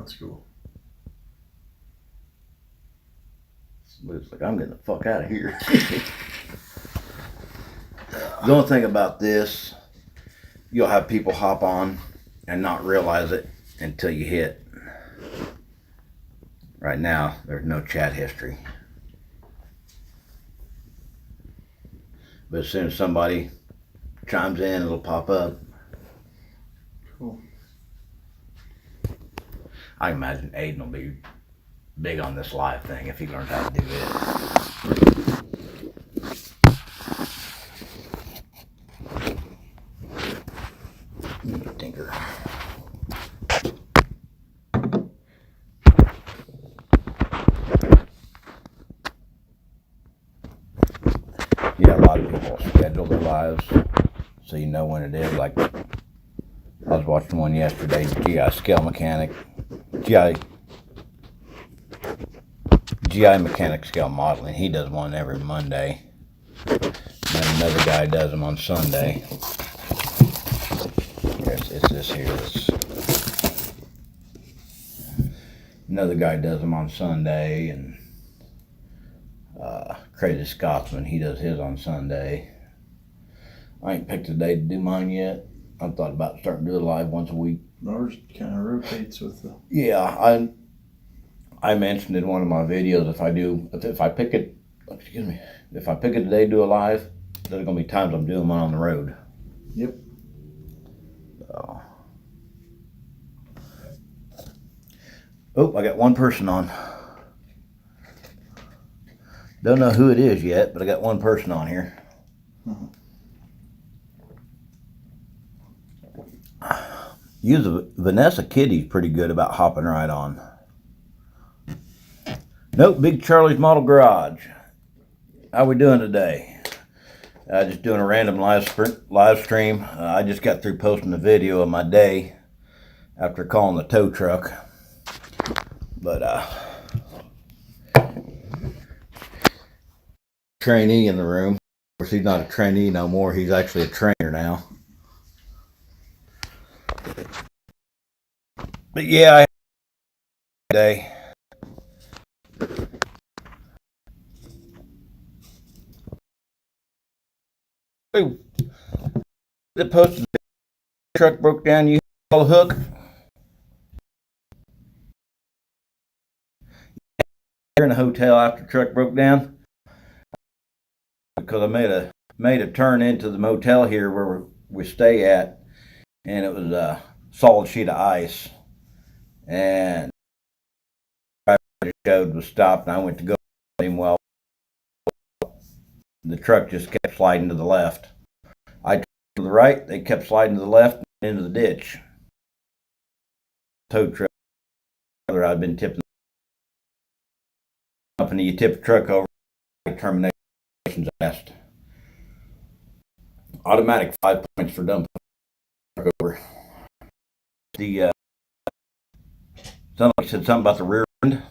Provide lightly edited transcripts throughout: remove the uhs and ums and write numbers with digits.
That's cool. It's like, I'm getting the fuck out of here. The only thing about this, you'll have people hop on and not realize it until you hit. Right now, there's no chat history. But as soon as somebody chimes in, it'll pop up. Cool. I imagine Aiden will be big on this live thing if he learns how to do it. Tinker. Yeah, a lot of people schedule their lives so you know when it is. Like, I was watching one yesterday, GI Scale Mechanic, GI Mechanic Scale Modeling. He does one every Monday. And then another guy does them on Sunday. It's this here. Another guy does them on Sunday, and Crazy Scotsman, he does his on Sunday. I ain't picked a day to do mine yet. I thought about starting to do it live once a week. Ours kind of rotates with the. Yeah, I mentioned in one of my videos if I pick a day to do a live, there's gonna be times I'm doing one on the road. Yep. So. Oh, I got one person on. Don't know who it is yet, but I got one person on here. Use a Vanessa Kitty's pretty good about hopping right on. Nope, Big Charlie's Model Garage. How we doing today? Just doing a random live stream. I just got through posting a video of my day after calling the tow truck. But trainee in the room. Of course, he's not a trainee no more. He's actually a trainer now. But yeah, I had a day. The post truck broke down. You call the hook. In a hotel after the truck broke down because I made a turn into the motel here where we stay at, and it was a solid sheet of ice, and the driver showed was stopped, and I went to go him. Well, the truck just kept sliding to the left. I turned to the right, they kept sliding to the left and into the ditch. Tow truck. I'd been tipping the company. You tip a truck over, terminations asked. Automatic 5 points for dumping truck over. The somebody said something about the rear end.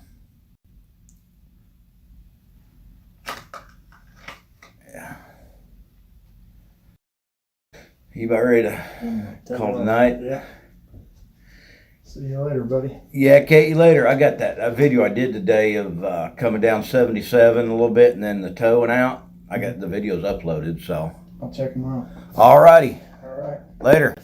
Yeah. You about ready to call tonight? Yeah. See you later, buddy. Yeah, Kate, you later. I got that video I did today of coming down 77 a little bit and then the towing out. I got the videos uploaded, so. I'll check them out. All righty. All right. Later.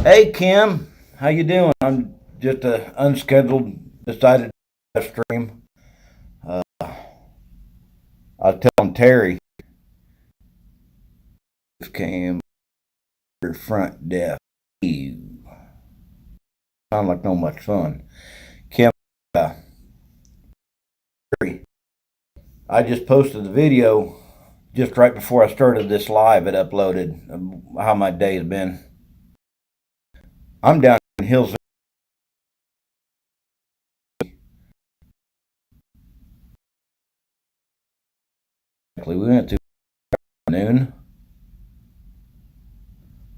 Hey, Kim. How you doing? I'm just unscheduled, decided to stream. I was telling Terry, came front deaf. Sound like no much fun. Kim, I just posted the video just right before I started this live. It uploaded how my day has been. I'm down in Hillsville. We went to noon.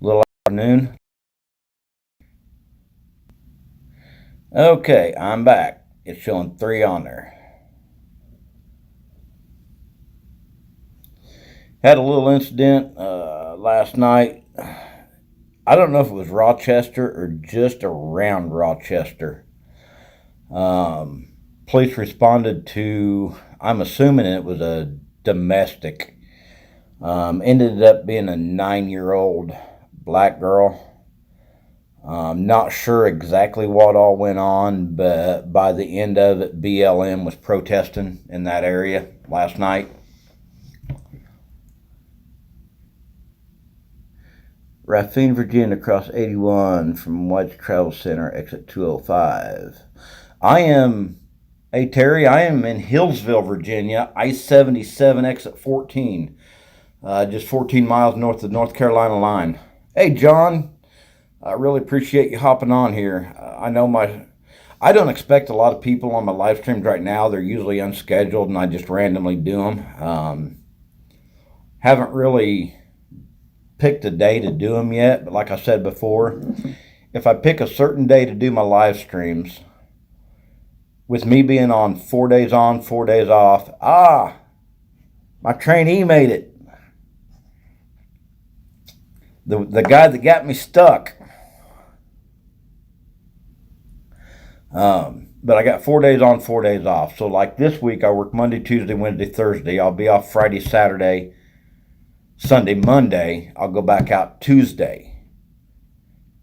Little afternoon. Okay, I'm back. It's showing 3 on there. Had a little incident last night. I don't know if it was Rochester or just around Rochester. Police responded to, I'm assuming it was a domestic. Ended up being a 9-year-old black girl. Not sure exactly what all went on, but by the end of it, BLM was protesting in that area last night. Raphine, Virginia, across 81 from White's Travel Center, exit 205. Terry, I am in Hillsville, Virginia, I-77, exit 14. Just 14 miles north of the North Carolina line. Hey, John, I really appreciate you hopping on here. I don't expect a lot of people on my live streams right now. They're usually unscheduled, and I just randomly do them. Haven't really picked a day to do them yet, but like I said before, if I pick a certain day to do my live streams, with me being on 4 days on, 4 days off, my trainee made it. The guy that got me stuck. But I got 4 days on, 4 days off. So like this week, I work Monday, Tuesday, Wednesday, Thursday. I'll be off Friday, Saturday, Sunday, Monday. I'll go back out Tuesday.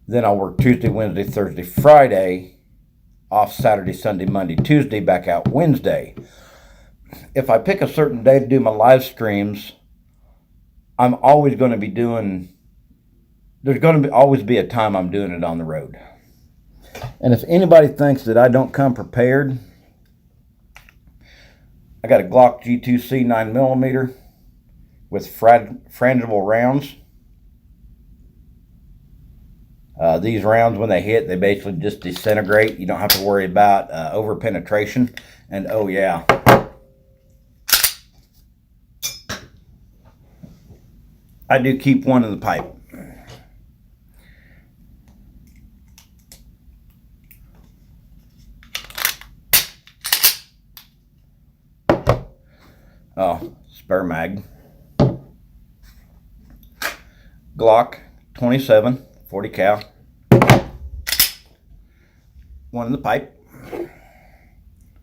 Then I'll work Tuesday, Wednesday, Thursday, Friday. Off Saturday, Sunday, Monday, Tuesday, back out Wednesday. If I pick a certain day to do my live streams, I'm always going to be doing, there's going to always be a time I'm doing it on the road. And if anybody thinks that I don't come prepared, I got a Glock G2C 9mm with frangible rounds. These rounds, when they hit, they basically just disintegrate. You don't have to worry about over penetration. And oh yeah, I do keep one in the pipe. Oh, spare mag. Glock 27, 40 cal. One in the pipe.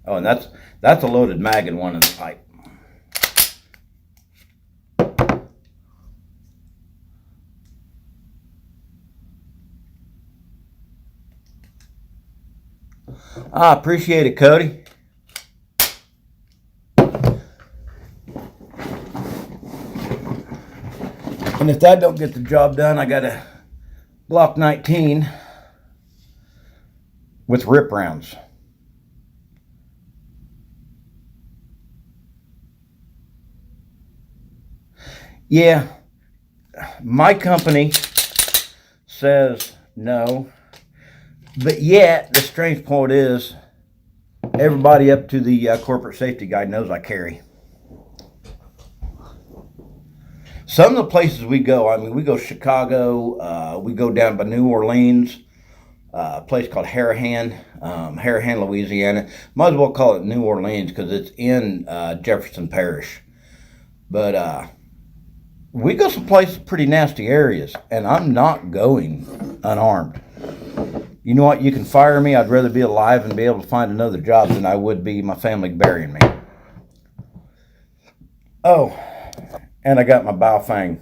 Oh, and that's a loaded mag and one in the pipe. I appreciate it, Cody. And if that don't get the job done, I got a Glock 19 with rip rounds. Yeah, my company says no, but yet the strange point is everybody up to the corporate safety guy knows I carry. Some of the places we go, I mean, we go Chicago, we go down by New Orleans, a place called Harahan, Louisiana. Might as well call it New Orleans because it's in Jefferson Parish. But we go some places, pretty nasty areas, and I'm not going unarmed. You know what? You can fire me. I'd rather be alive and be able to find another job than I would be my family burying me. Oh. And I got my Baofeng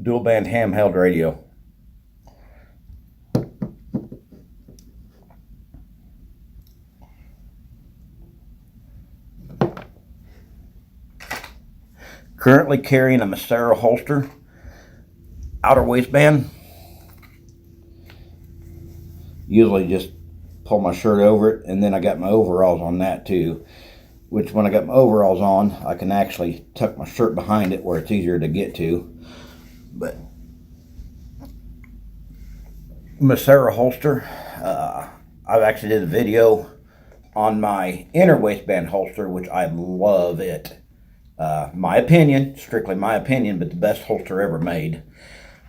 dual band handheld radio. Currently carrying a Massaro holster, outer waistband. Usually just pull my shirt over it, and then I got my overalls on that too. Which when I got my overalls on, I can actually tuck my shirt behind it where it's easier to get to. But Massaro holster, I've actually did a video on my inner waistband holster, which I love it. My opinion, strictly my opinion, but the best holster ever made.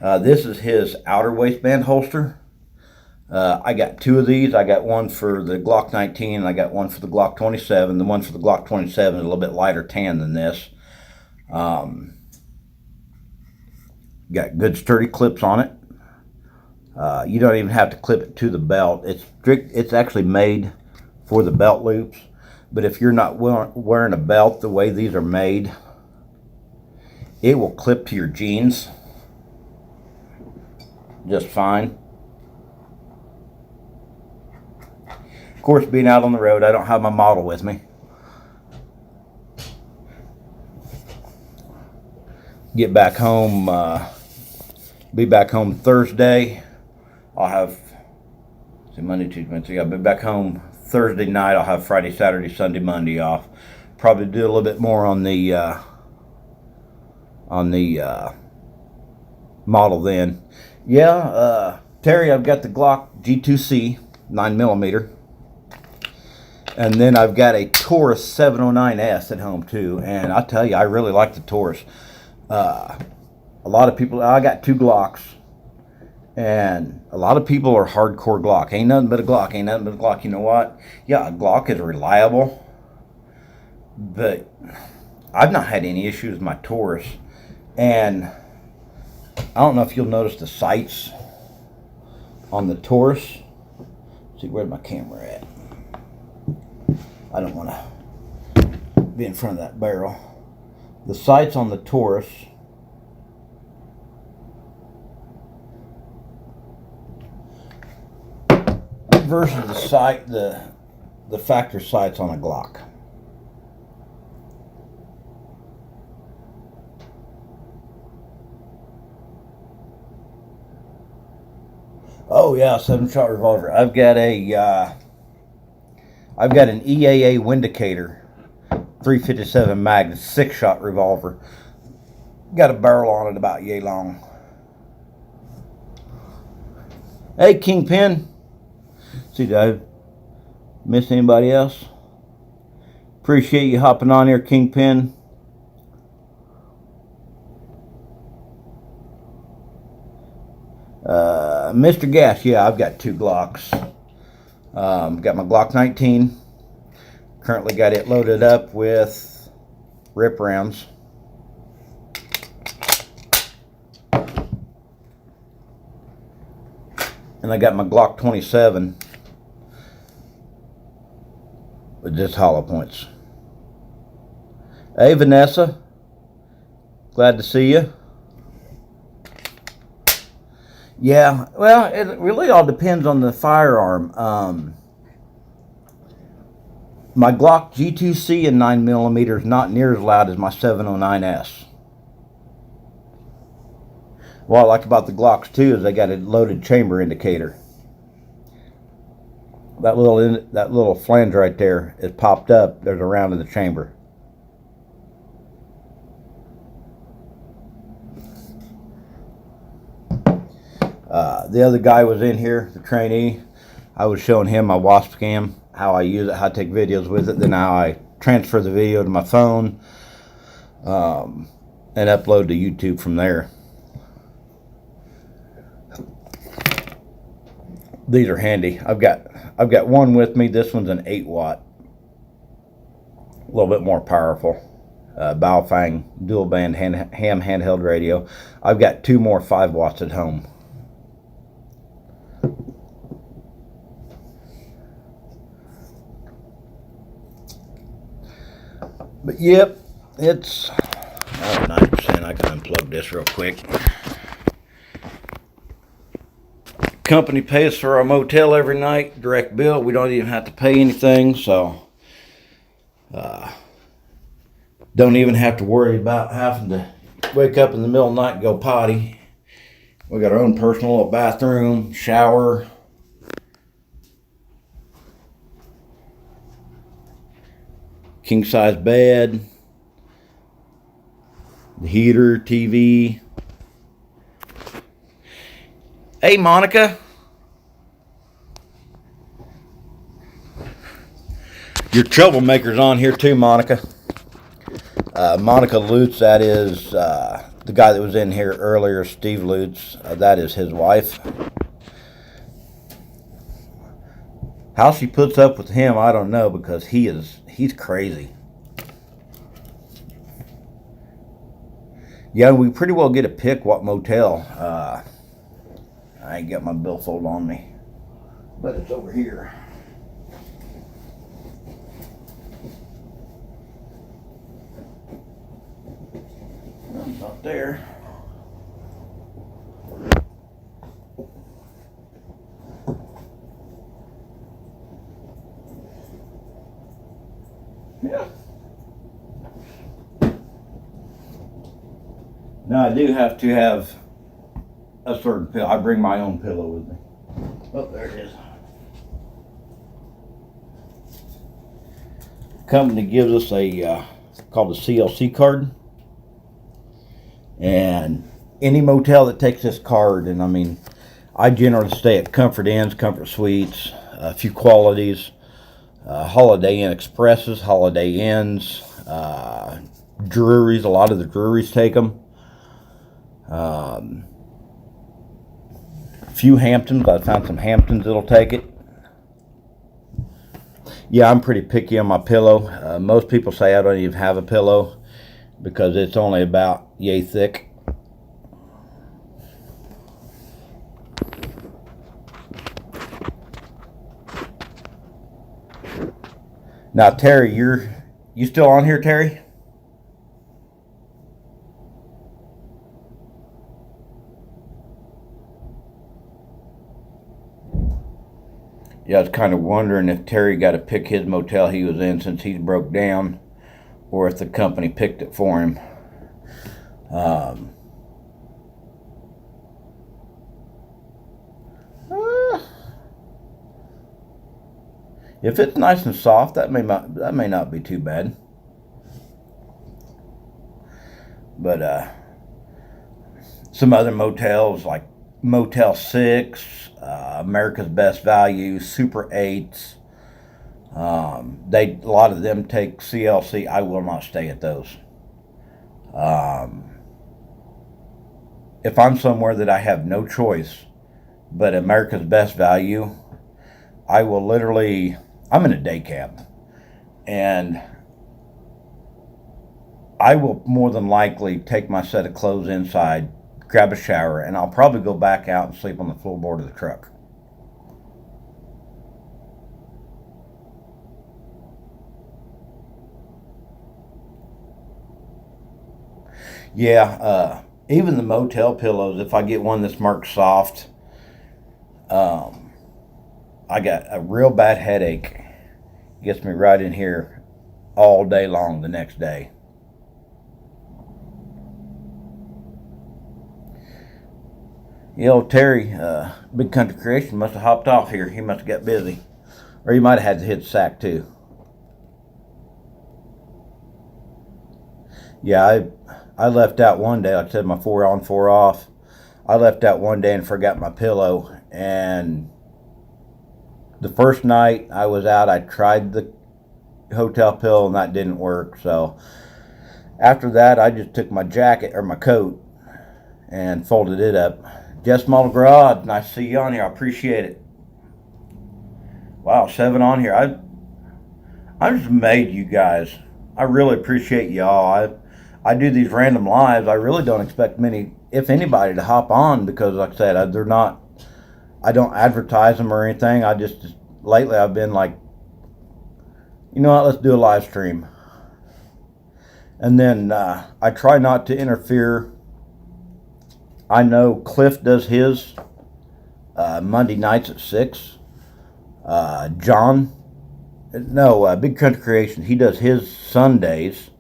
This is his outer waistband holster. I got two of these. I got one for the Glock 19 and I got one for the Glock 27. The one for the Glock 27 is a little bit lighter tan than this. Got good sturdy clips on it. You don't even have to clip it to the belt. It's actually made for the belt loops. But if you're not wearing a belt the way these are made, it will clip to your jeans just fine. Of course, being out on the road, I don't have my model with me. Get back home, be back home Thursday. I'll have, Monday, Tuesday, Wednesday. I'll be back home Thursday night. I'll have Friday, Saturday, Sunday, Monday off. Probably do a little bit more on the model then. Yeah, Terry, I've got the Glock G2C 9mm. And then I've got a Taurus 709S at home too. And I tell you, I really like the Taurus. A lot of people, I got 2 Glocks. And a lot of people are hardcore Glock. Ain't nothing but a Glock, ain't nothing but a Glock. You know what? Yeah, a Glock is reliable. But I've not had any issues with my Taurus. And I don't know if you'll notice the sights on the Taurus. Let's see, where's my camera at? I don't want to be in front of that barrel. The sights on the Taurus versus the sight, the factor sights on a Glock. Oh yeah, 7-shot revolver. I've got an EAA Windicator 357 Magnum 6-shot revolver. Got a barrel on it about yay long. Hey, Kingpin. See, did I miss anybody else? Appreciate you hopping on here, Kingpin. Mr. Gas, yeah, I've got 2 Glocks. Got my Glock 19. Currently got it loaded up with rip rounds. And I got my Glock 27 with just hollow points. Hey, Vanessa. Glad to see you. Yeah, well, it really all depends on the firearm. My Glock G2C in 9mm is not near as loud as my 709S. What I like about the Glocks too is they got a loaded chamber indicator. That little flange right there is popped up. There's a round in the chamber. The other guy was in here, the trainee. I was showing him my wasp cam, how I use it, how I take videos with it, then how I transfer the video to my phone, and upload to YouTube from there. These are handy. I've got one with me. This one's an 8-watt, a little bit more powerful. Baofeng dual band ham handheld radio. I've got 2 more 5 watts at home. But yep, it's 9%. I can unplug this real quick. Company pays for our motel every night, direct bill. We don't even have to pay anything, so don't even have to worry about having to wake up in the middle of the night and go potty. We got our own personal little bathroom, shower. King size bed, the heater, TV. Hey, Monica. Your troublemaker's on here too, Monica. Monica Lutz, that is the guy that was in here earlier, Steve Lutz. That is his wife. How she puts up with him, I don't know, because he's crazy. Yeah, we pretty well get to pick what motel. I I ain't got my billfold on me, but it's over here. No, it's not there. Yeah. Now I do have to have a certain pillow. I bring my own pillow with me. Oh, there it is. Company gives us a called a CLC card, and any motel that takes this card, and I mean, I generally stay at Comfort Inns, Comfort Suites, a few Qualities, Holiday Inn Expresses, Holiday Inns, Drury's. A lot of the Drury's take them. Few Hamptons. I found some Hamptons that'll take it. Yeah, I'm pretty picky on my pillow. Most people say I don't even have a pillow because it's only about yay thick. Now, Terry, you still on here, Terry? Yeah, I was kind of wondering if Terry got to pick his motel he was in since he's broke down, or if the company picked it for him. If it's nice and soft, that may not be too bad. But some other motels like Motel 6, America's Best Value, Super 8s. A lot of them take CLC. I will not stay at those. If I'm somewhere that I have no choice but America's Best Value, I will literally, I'm in a day cab, and I will more than likely take my set of clothes inside, grab a shower, and I'll probably go back out and sleep on the floorboard of the truck. Yeah, even the motel pillows, if I get one that's marked soft, I got a real bad headache. Gets me right in here all day long the next day. Terry, Big Country Creation must have hopped off here. He must have got busy. Or he might have had to hit the sack too. Yeah, I left out one day, like I said, my 4 on, 4 off. I left out one day and forgot my pillow. And the first night I was out, I tried the hotel pillow and that didn't work. So after that, I just took my jacket or my coat and folded it up. Jess Model Garage, nice to see you on here. I appreciate it. Wow, 7 on here. I'm just amazed, you guys. I really appreciate y'all. I do these random lives. I really don't expect many, if anybody, to hop on because, like I said, they're not. I don't advertise them or anything. I just lately I've been like, you know what? Let's do a live stream. And then I try not to interfere. I know Cliff does his Monday nights at 6. Big Country Creation, he does his Sundays.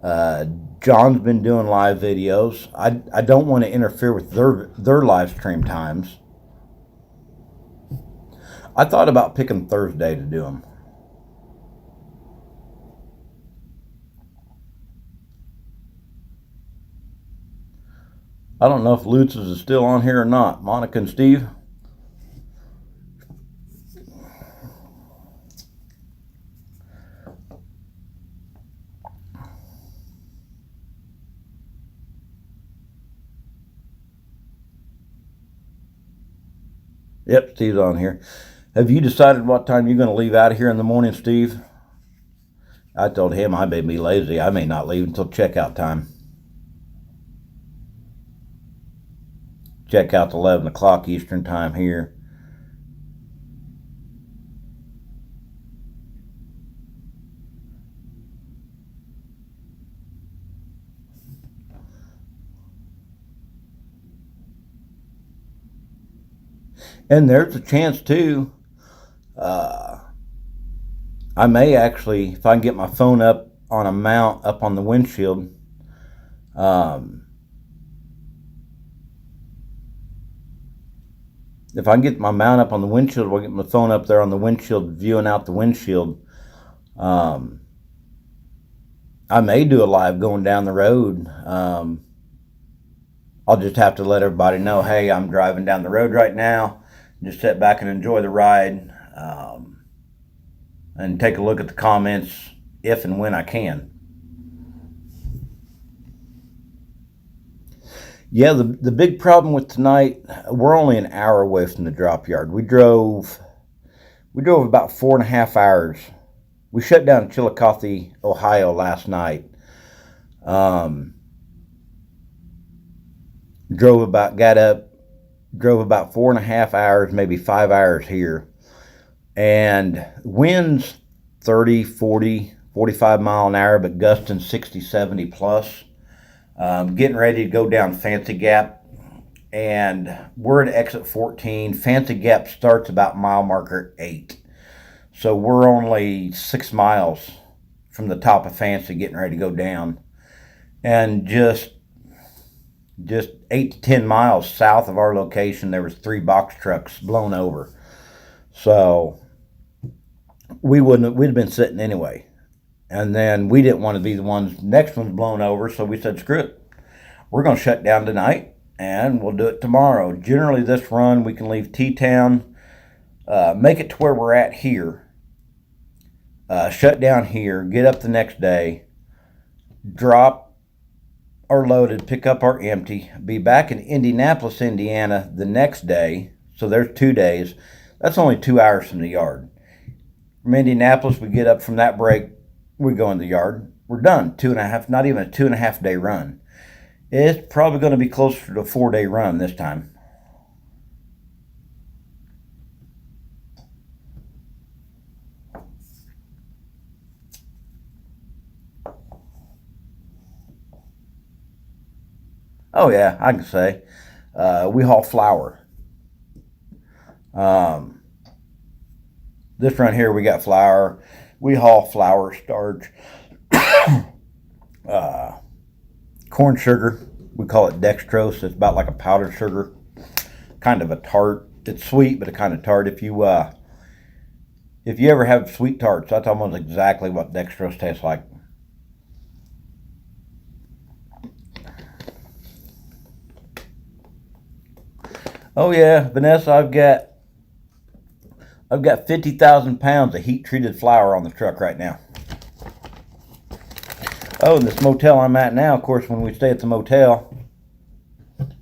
John's been doing live videos. I don't want to interfere with their live stream times. I thought about picking Thursday to do them. I don't know if Lutz's is still on here or not. Monica and Steve. Yep, Steve's on here. Have you decided what time you're going to leave out of here in the morning, Steve? I told him I may be lazy. I may not leave until checkout time. check out to 11 o'clock Eastern time here. And there's a chance too, I may actually, if I can get my phone up on a mount up on the windshield, if I can get my mount up on the windshield, we'll get my phone up there on the windshield, viewing out the windshield. I may do a live going down the road. I'll just have to let everybody know, hey, I'm driving down the road right now. Just sit back and enjoy the ride, and take a look at the comments if and when I can. Yeah, the big problem with tonight, we're only an hour away from the drop yard. We drove about 4.5 hours. We shut down Chillicothe, Ohio last night. Drove about 4.5 hours, maybe 5 hours here. And winds 30, 40, 45 mile an hour, but gusting 60, 70 plus. Getting ready to go down Fancy Gap, and we're at exit 14. Fancy Gap starts about mile marker 8. So we're only 6 miles from the top of Fancy, getting ready to go down. And just 8 to 10 miles south of our location, there was 3 box trucks blown over. So we'd have been sitting anyway. And then we didn't want to be the next one's blown over, so we said, screw it. We're going to shut down tonight, and we'll do it tomorrow. Generally, this run, we can leave T-Town, make it to where we're at here, shut down here, get up the next day, drop our loaded, pick up our empty, be back in Indianapolis, Indiana the next day. So there's 2 days. That's only 2 hours from the yard. From Indianapolis, we get up from that break, we go in the yard, we're done. 2.5, not even a 2.5 day run. It's probably going to be closer to a 4-day run this time. Oh yeah, I can say. We haul flour. This run here, we got flour. We haul flour, starch, corn sugar. We call it dextrose. It's about like a powdered sugar, kind of a tart. It's sweet, but a kind of tart. If you ever have sweet tarts, that's almost exactly what dextrose tastes like. Oh yeah, Vanessa, I've got 50,000 pounds of heat-treated flour on the truck right now. Oh, and this motel I'm at now, of course, when we stay at the motel,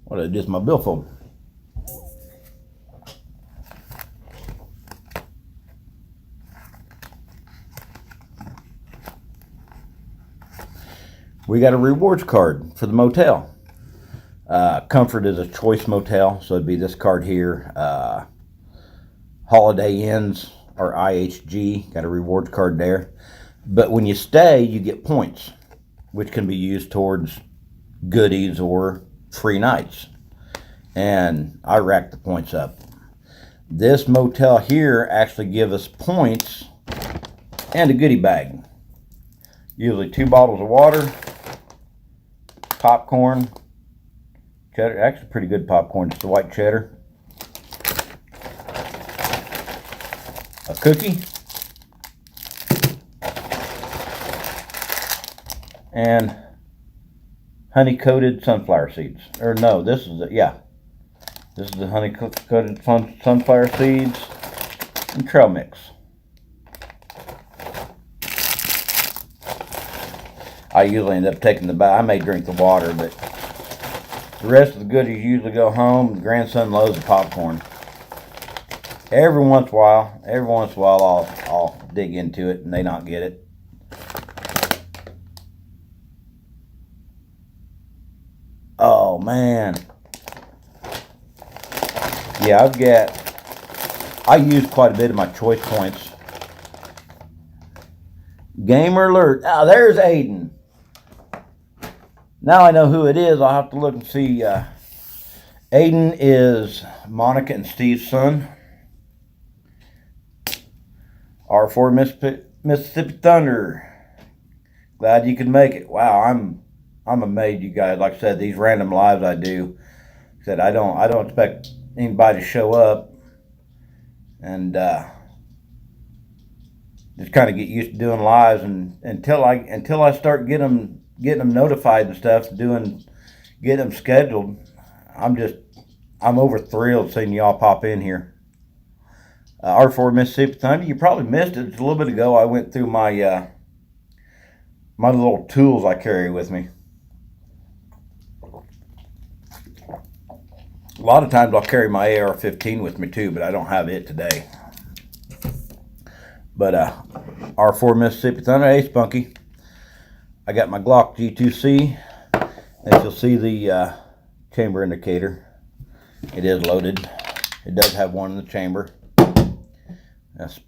what is this, my billfold? We got a rewards card for the motel. Comfort is a choice motel, so it'd be this card here. Holiday Inns or IHG, got a rewards card there. But when you stay, you get points, which can be used towards goodies or free nights. And I racked the points up. This motel here actually gives us points and a goodie bag. Usually 2 bottles of water, popcorn, cheddar, actually pretty good popcorn, just the white cheddar, a cookie, and honey-coated sunflower seeds. Or no, this is the honey-coated sunflower seeds and trail mix. I usually end up taking the bag. I may drink the water, but the rest of the goodies usually go home. The grandson loves the popcorn. Every once in a while, I'll dig into it and they not get it. Oh man, Yeah, I use quite a bit of my choice points. Gamer alert. Ah, there's Aiden. Now I know who it is. I'll have to look and see. Aiden is Monica and Steve's son. R4 Mississippi Thunder. Glad you could make it. Wow, I'm amazed, you guys. Like I said, these random lives I do. Said I don't expect anybody to show up, and just kind of get used to doing lives, and until I start getting them notified and stuff, getting them scheduled. I'm over thrilled seeing y'all pop in here. R4 Mississippi Thunder. You probably missed it. Just a little bit ago, I went through my my little tools I carry with me. A lot of times I'll carry my AR-15 with me too, but I don't have it today. But R4 Mississippi Thunder. Hey, Spunky. I got my Glock G2C. As you'll see, the chamber indicator. It is loaded. It does have one in the chamber. That's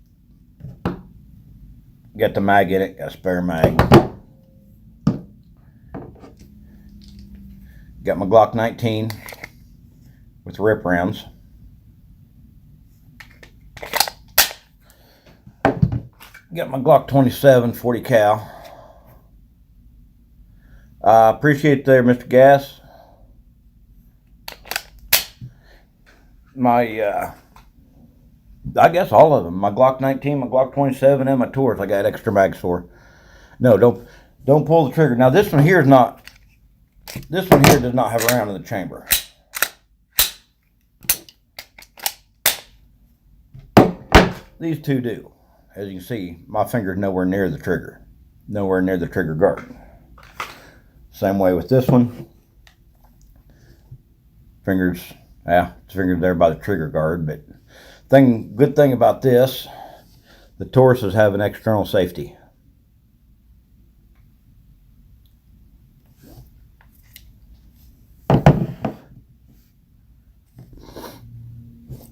got the mag in it. Got a spare mag. Got my Glock 19 with rip rounds. Got my Glock 27 40 cal. Appreciate it there, Mr. Gas. My I guess all of them. My Glock 19, my Glock 27, and my Taurus I got extra mags for. No, don't pull the trigger. Now this one here does not have a round in the chamber. These two do. As you can see, my finger's nowhere near the trigger. Nowhere near the trigger guard. Same way with this one. Fingers there by the trigger guard, but good thing about this, the Tauruses have an external safety.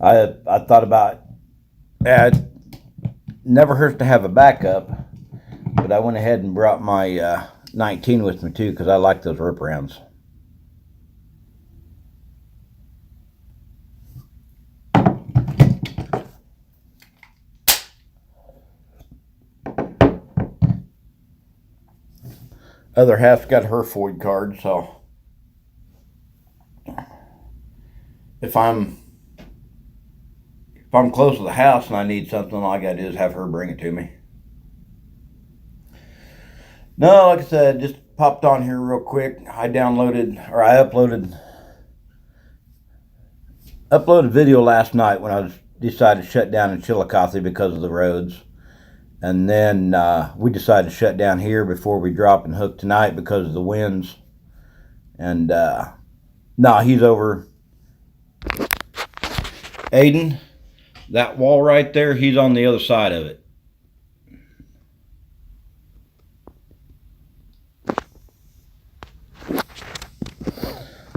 I thought about it never hurts to have a backup, but I went ahead and brought my 19 with me too because I like those rip rounds. Other half's got her Ford card, so if I'm close to the house and I need something, all I gotta do is have her bring it to me. No, like I said, just popped on here real quick. I uploaded video last night when I decided to shut down in Chillicothe because of the roads. And then we decided to shut down here before we drop and hook tonight because of the winds. And he's over. Aiden, that wall right there, he's on the other side of it.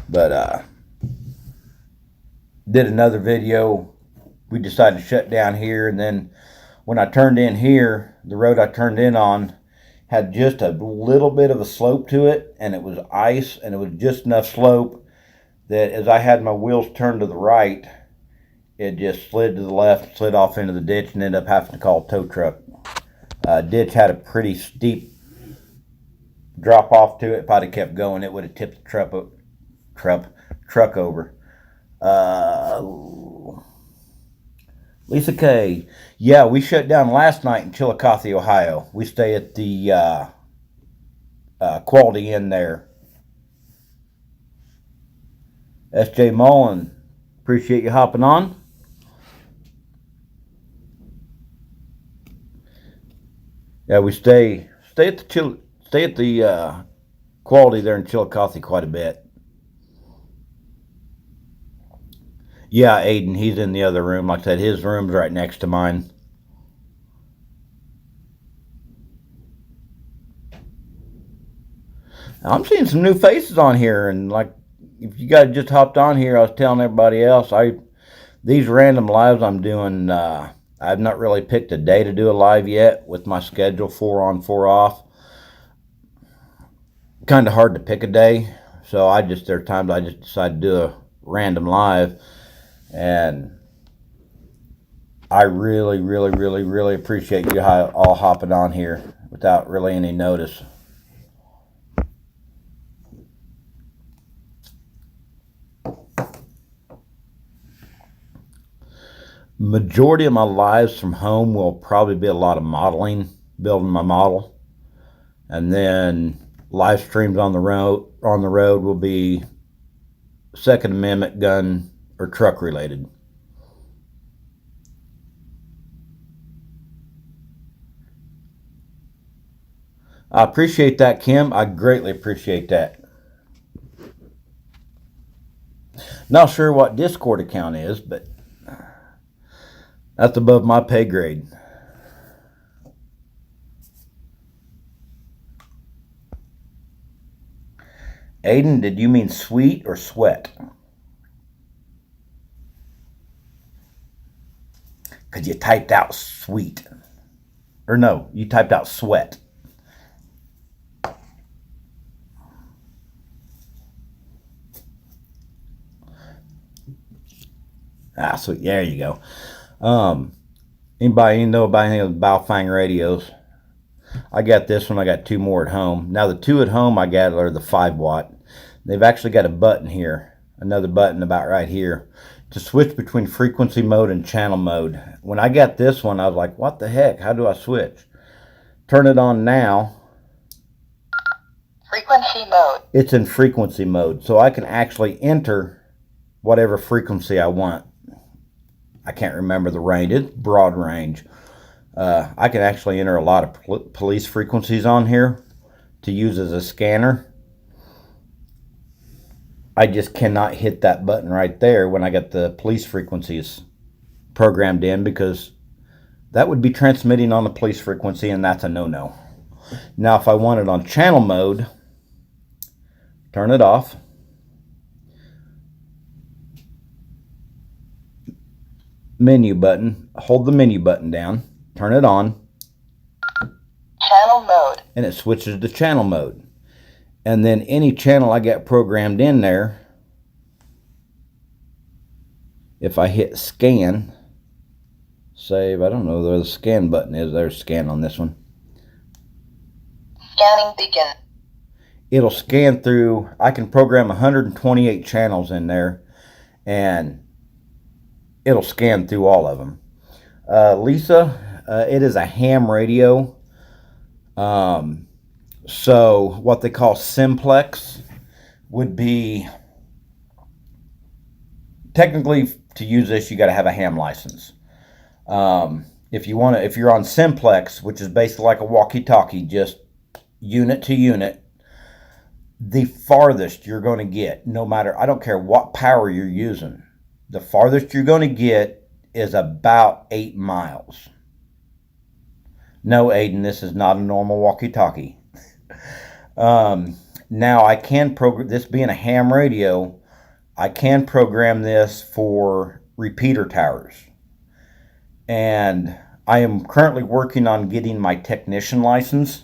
But did another video. We decided to shut down here, and then when I turned in here, the road I turned in on had just a little bit of a slope to it, and it was ice, and it was just enough slope that as I had my wheels turned to the right, it just slid to the left, slid off into the ditch, and ended up having to call a tow truck. Ditch had a pretty steep drop off to it. If I'd have kept going, it would have tipped the truck over. Lisa K. Yeah, we shut down last night in Chillicothe, Ohio. We stay at the Quality Inn there. S.J. Mullen, appreciate you hopping on. Yeah, we stay at the Quality there in Chillicothe quite a bit. Yeah, Aiden, he's in the other room. Like I said, his room's right next to mine. I'm seeing some new faces on here, and like, if you guys just hopped on here, I was telling everybody else, These random lives I'm doing, I've not really picked a day to do a live yet with my schedule 4 on 4 off. Kind of hard to pick a day, so there are times I just decide to do a random live, and I really, really, really, really appreciate you all hopping on here without really any notice. Majority of my lives from home will probably be a lot of modeling, building my model, and then live streams on the road will be Second Amendment, gun, or truck related. I appreciate that, Kim. I greatly appreciate that. Not sure what Discord account is, but that's above my pay grade. Aiden, did you mean sweet or sweat? Because you typed out sweet. Or no, you typed out sweat. So there you go. Anybody know about anything with Baofeng radios? I got this one. I got 2 more at home. Now the 2 at home I got are the 5-watt. They've actually got a button here, another button about right here, to switch between frequency mode and channel mode. When I got this one, I was like, what the heck? How do I switch? Turn it on now. Frequency mode. It's in frequency mode, so I can actually enter whatever frequency I want. I can't remember the range. It's broad range. I can actually enter a lot of police frequencies on here to use as a scanner. I just cannot hit that button right there when I got the police frequencies programmed in, because that would be transmitting on the police frequency, and that's a no-no. Now, if I want it on channel mode, turn it off. Menu button, hold the menu button down, turn it on. Channel mode. And it switches to channel mode. And then any channel I got programmed in there, if I hit scan, save, I don't know where the scan button is. There's scan on this one. Scanning begin. It'll scan through, I can program 128 channels in there, and it'll scan through all of them. Lisa, it is a ham radio. So what they call simplex would be, technically to use this, you got to have a ham license. If you're on simplex, which is basically like a walkie-talkie, just unit to unit, the farthest you're going to get, no matter, I don't care what power you're using, the farthest you're going to get is about 8 miles. No, Aiden, this is not a normal walkie-talkie. Now I can program, this being a ham radio, I can program this for repeater towers. And I am currently working on getting my technician license.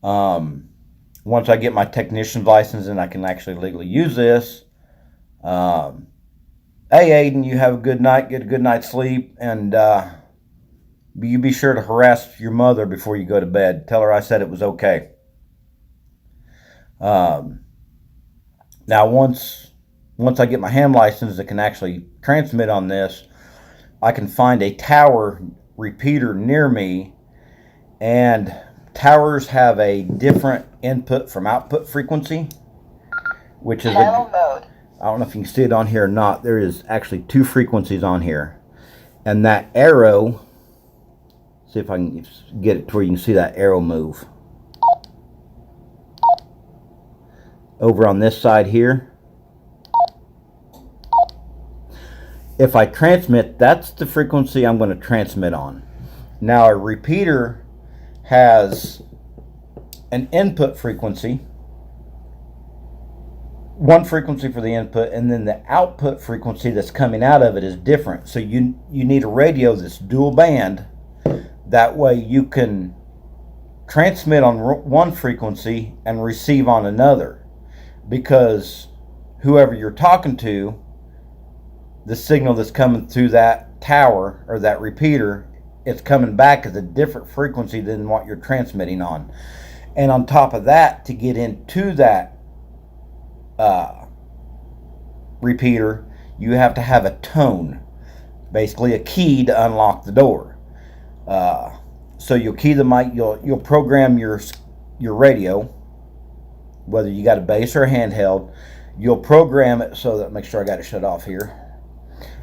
Once I get my technician's license and I can actually legally use this, hey Aiden, you have a good night, get a good night's sleep, and you be sure to harass your mother before you go to bed. Tell her I said it was okay. Now once I get my ham license that can actually transmit on this, I can find a tower repeater near me, and towers have a different input from output frequency, which is Channel mode. I don't know if you can see it on here or not. There is actually 2 frequencies on here, and that arrow, see if I can get it to where you can see that arrow move over on this side here. If I transmit, that's the frequency I'm going to transmit on. Now a repeater has an input frequency one frequency for the input, and then the output frequency that's coming out of it is different. So you need a radio that's dual band. That way you can transmit on one frequency and receive on another, because whoever you're talking to, the signal that's coming through that tower or that repeater, it's coming back as a different frequency than what you're transmitting on. And on top of that, to get into that repeater, you have to have a tone, basically a key to unlock the door. So you'll key the mic, you'll program your radio, whether you got a base or a handheld. You'll program it so that, make sure I got it shut off here,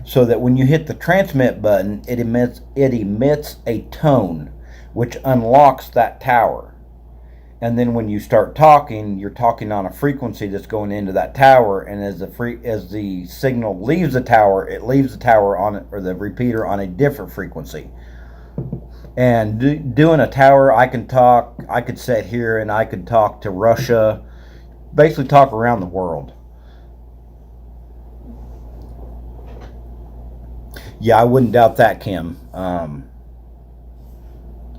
so that when you hit the transmit button, it emits a tone which unlocks that tower. And then when you start talking, you're talking on a frequency that's going into that tower, and as the signal leaves the tower, it leaves the tower on it, or the repeater, on a different frequency. And doing a tower, I could sit here and I could talk to Russia, basically talk around the world. Yeah, I wouldn't doubt that, Kim.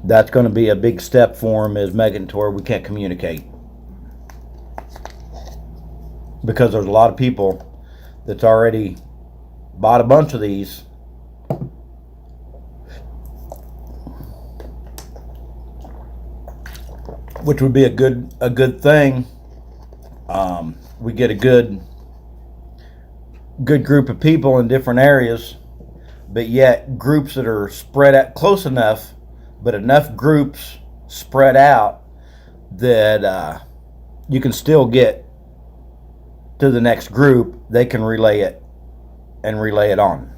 That's going to be a big step for him, is making it to where we can't communicate. Because there's a lot of people that's already bought a bunch of these. Which would be a good thing. We get a good group of people in different areas, but yet groups that are spread out close enough, but enough groups spread out that you can still get to the next group. They can relay it on.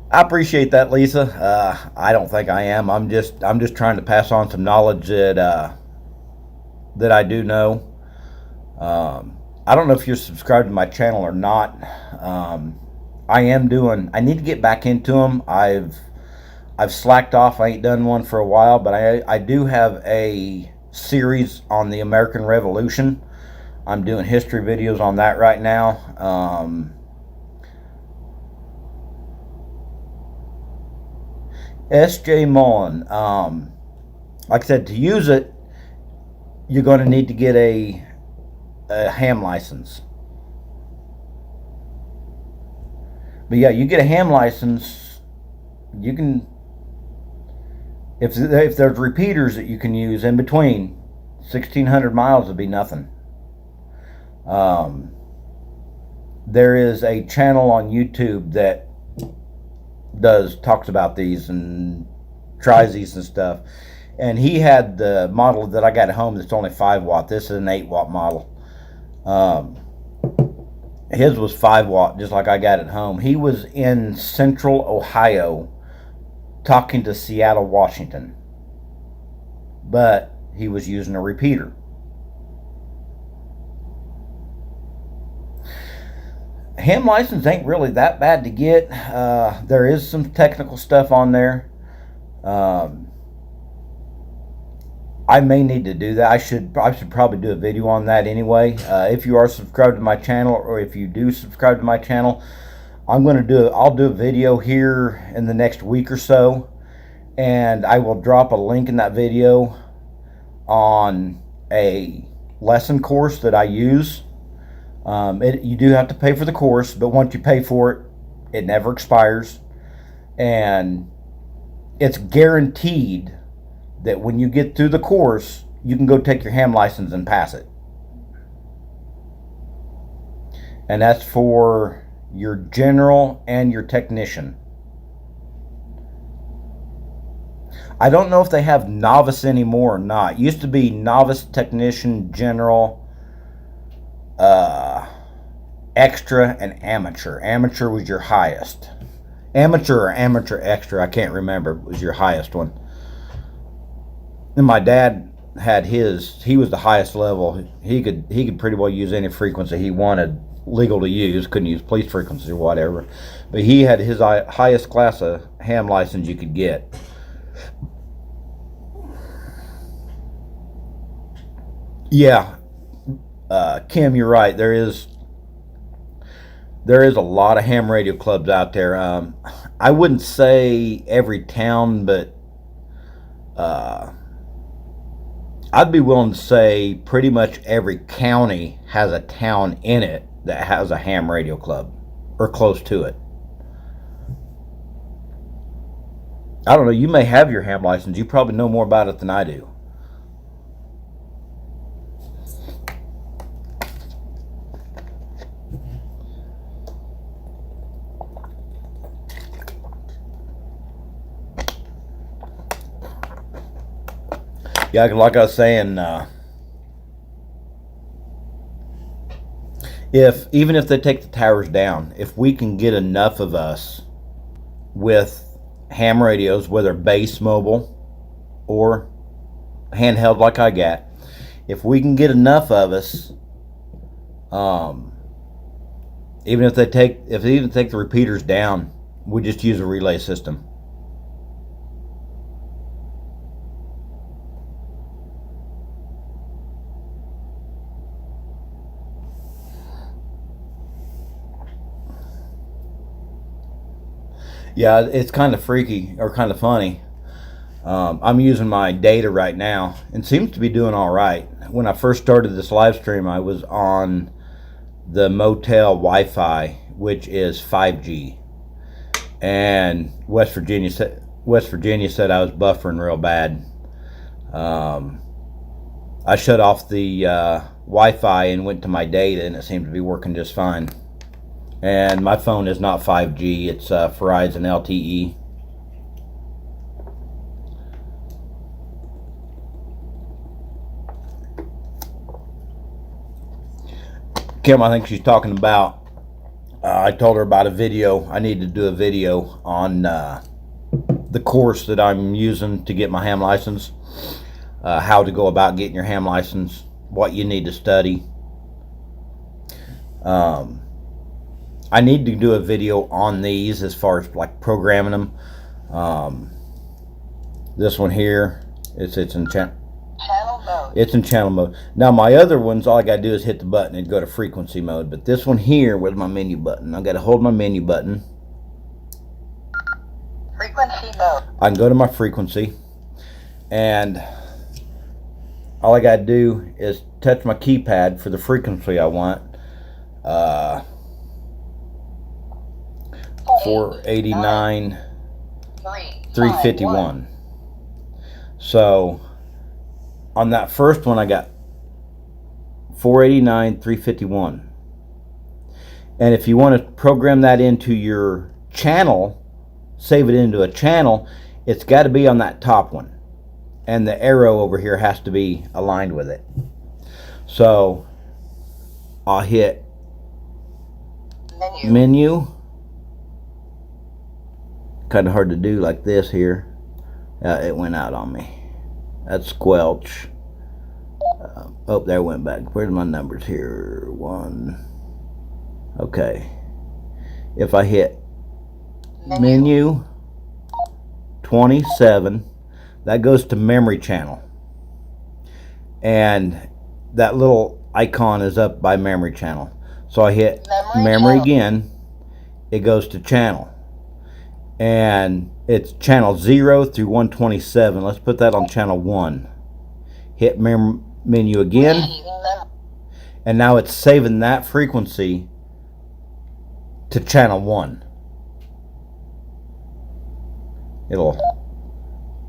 I appreciate that, Lisa. I don't think I am. I'm just trying to pass on some knowledge that I do know. I don't know if you're subscribed to my channel or not. I need to get back into them. I've slacked off. I ain't done one for a while, but I do have a series on the American Revolution. I'm doing history videos on that right now. S.J. Mullen, like I said, to use it, you're going to need to get a ham license. But yeah, you get a ham license, you can, if there's repeaters that you can use in between, 1,600 miles would be nothing. There is a channel on YouTube that talks about these and tries these and stuff, and he had the model that I got at home that's only 5 watt. This is an 8 watt model. His was 5 watt, just like I got at home. He was in central Ohio talking to Seattle, Washington, but he was using a repeater. Ham license ain't really that bad to get. There is some technical stuff on there. I may need to do that. I should probably do a video on that anyway. If you are subscribed to my channel, or if you do subscribe to my channel, I'll do a video here in the next week or so, and I will drop a link in that video on a lesson course that I use. You do have to pay for the course, but once you pay for it, it never expires, and it's guaranteed that when you get through the course, you can go take your ham license and pass it. And that's for your general and your technician. I don't know if they have novice anymore or not. It used to be novice, technician, general, extra, and amateur. Amateur was your highest. Amateur or amateur extra, I can't remember, was your highest one. And my dad had his. He was the highest level. He could pretty well use any frequency he wanted, legal to use. Couldn't use police frequency or whatever. But he had his highest class of ham license you could get. Yeah, Kim, you're right. There is a lot of ham radio clubs out there. I wouldn't say every town, but I'd be willing to say pretty much every county has a town in it that has a ham radio club or close to it. I don't know. You may have your ham license. You probably know more about it than I do. Yeah, like I was saying, even if they take the towers down, if we can get enough of us with ham radios, whether base mobile or handheld like I got, if we can get enough of us, even if they take the repeaters down, we just use a relay system. Yeah, it's kind of freaky or kind of funny. I'm using my data right now and seems to be doing all right. When I first started this live stream, I was on the motel Wi-Fi, which is 5G, and West Virginia said I was buffering real bad. I shut off the Wi-Fi and went to my data, and it seemed to be working just fine. And my phone is not 5G, it's Verizon LTE. Kim, I think she's talking about, I told her about a video. I need to do a video on the course that I'm using to get my ham license. How to go about getting your ham license, what you need to study. I need to do a video on these as far as like programming them. This one here, it's in channel mode. It's in channel mode. Now my other ones, all I gotta do is hit the button and go to frequency mode. But this one here, where's my menu button? I gotta hold my menu button. Frequency mode. I can go to my frequency, and all I gotta do is touch my keypad for the frequency I want. 489 351. So on that first one I got 489 351. And if you want to program that into your channel, save it into a channel, it's got to be on that top one, and the arrow over here has to be aligned with it. So I'll hit menu. Kind of hard to do like this here. It went out on me. That's squelch. Oh, there it went back. Where's my numbers here? 1. Okay. If I hit menu 27, that goes to memory channel. And that little icon is up by memory channel. So I hit memory again. It goes to channel. And it's channel 0 through 127. Let's put that on channel 1. Hit menu again, and now it's saving that frequency to channel 1.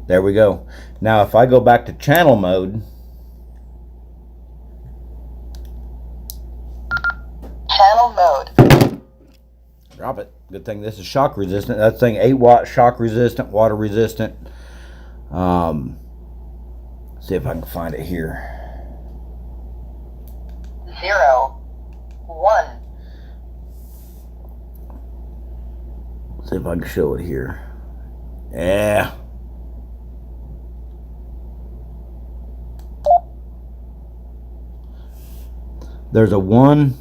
There we go. Now if I go back to channel mode, drop it. Good thing this is shock resistant. That thing 8-watt, shock resistant, water resistant. See if I can find it here. 0 1. See if I can show it here. Yeah. There's a 1.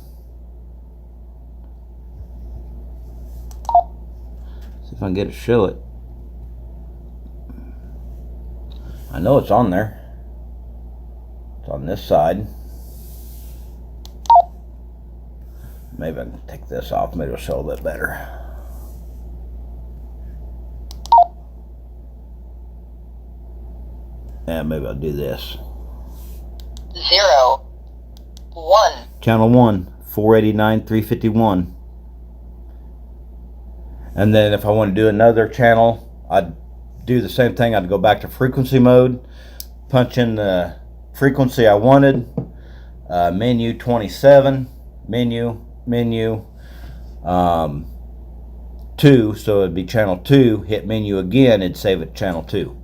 See if I can get it to show it. I know it's on there. It's on this side. Maybe I can take this off. Maybe it'll show a bit better. And maybe I'll do this. 0, 1. Channel 1, 489, 351. And then if I want to do another channel, I'd do the same thing. I'd go back to frequency mode, punch in the frequency I wanted, menu 27, menu 2, so it'd be channel 2, hit menu again, it'd save it channel 2.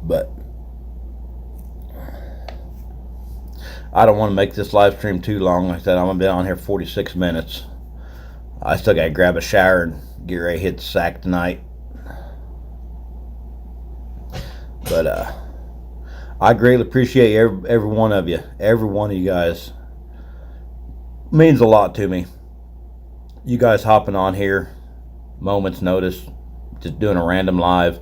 But I don't want to make this live stream too long. Like I said, I'm going to be on here 46 minutes. I still got to grab a shower and get ready to hit the sack tonight. But I greatly appreciate every one of you. Every one of you guys means a lot to me. You guys hopping on here, moment's notice, just doing a random live.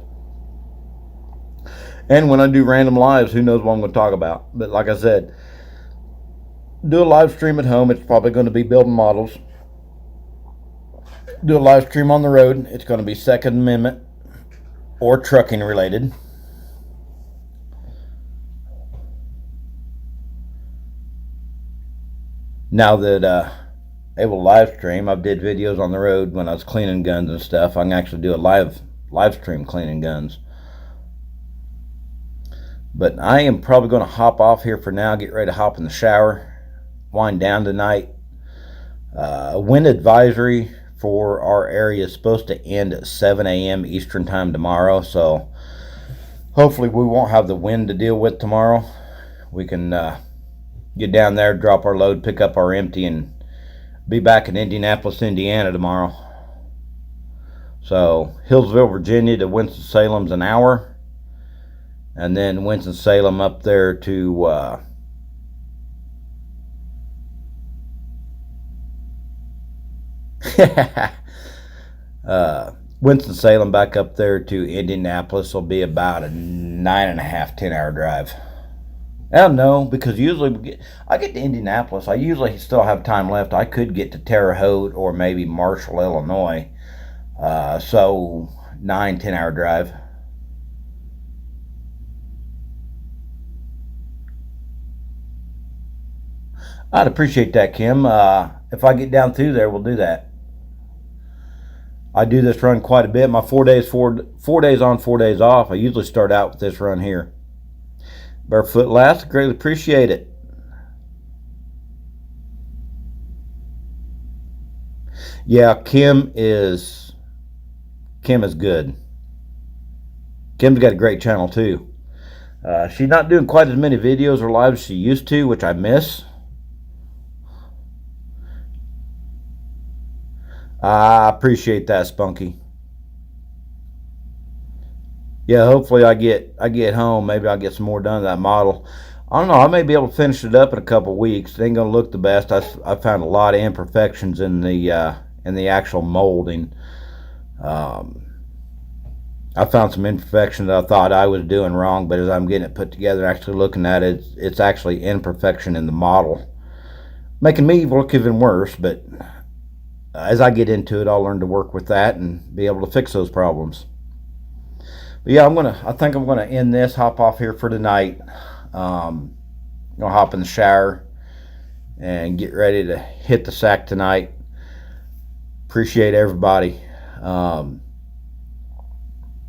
And when I do random lives, who knows what I'm going to talk about. But like I said, do a live stream at home. It's probably going to be building models. Do a live stream on the road. It's going to be Second Amendment or trucking related. Now that able to live stream, I did videos on the road when I was cleaning guns and stuff. I can actually do a live stream cleaning guns. But I am probably going to hop off here for now, get ready to hop in the shower, wind down tonight. Wind advisory for our area is supposed to end at 7 a.m. Eastern time tomorrow, so hopefully we won't have the wind to deal with tomorrow. We can get down there, drop our load, pick up our empty, and be back in Indianapolis, Indiana tomorrow. So Hillsville, Virginia to Winston-Salem's an hour. And then Winston-Salem up there to Winston-Salem back up there to Indianapolis will be about a 9.5, 10-hour drive. I don't know, because usually I get to Indianapolis, I usually still have time left. I could get to Terre Haute or maybe Marshall, Illinois. So 9, 10-hour drive. I'd appreciate that, Kim. If I get down through there, we'll do that. I do this run quite a bit. My 4 days on, 4 days off. I usually start out with this run here. Barefoot last, greatly appreciate it. Yeah, Kim is good. Kim's got a great channel too. She's not doing quite as many videos or lives as she used to, which I miss. I appreciate that, Spunky. Yeah, hopefully I get home. Maybe I'll get some more done of that model. I don't know. I may be able to finish it up in a couple weeks. It ain't gonna look the best. I found a lot of imperfections in the actual molding. I found some imperfections that I thought I was doing wrong, but as I'm getting it put together, actually looking at it, it's actually imperfection in the model, making me look even worse. But as I get into it, I'll learn to work with that and be able to fix those problems. But yeah, I think I'm gonna end this, hop off here for tonight. Gonna hop in the shower and get ready to hit the sack tonight. Appreciate everybody.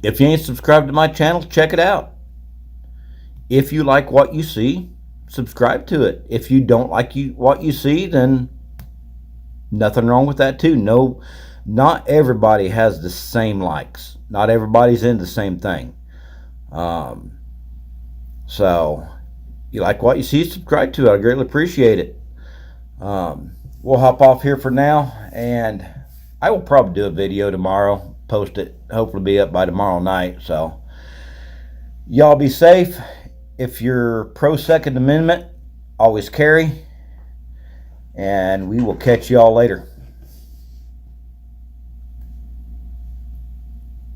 If you ain't subscribed to my channel, check it out. If you like what you see, subscribe to it. If you don't like what you see, then nothing wrong with that too. No, not everybody has the same likes. Not everybody's into the same thing. So you like what you see, subscribe to it. I greatly appreciate it. We'll hop off here for now, and I will probably do a video tomorrow, post it, hopefully be up by tomorrow night. So y'all be safe. If you're pro Second Amendment, always carry, and we will catch y'all later.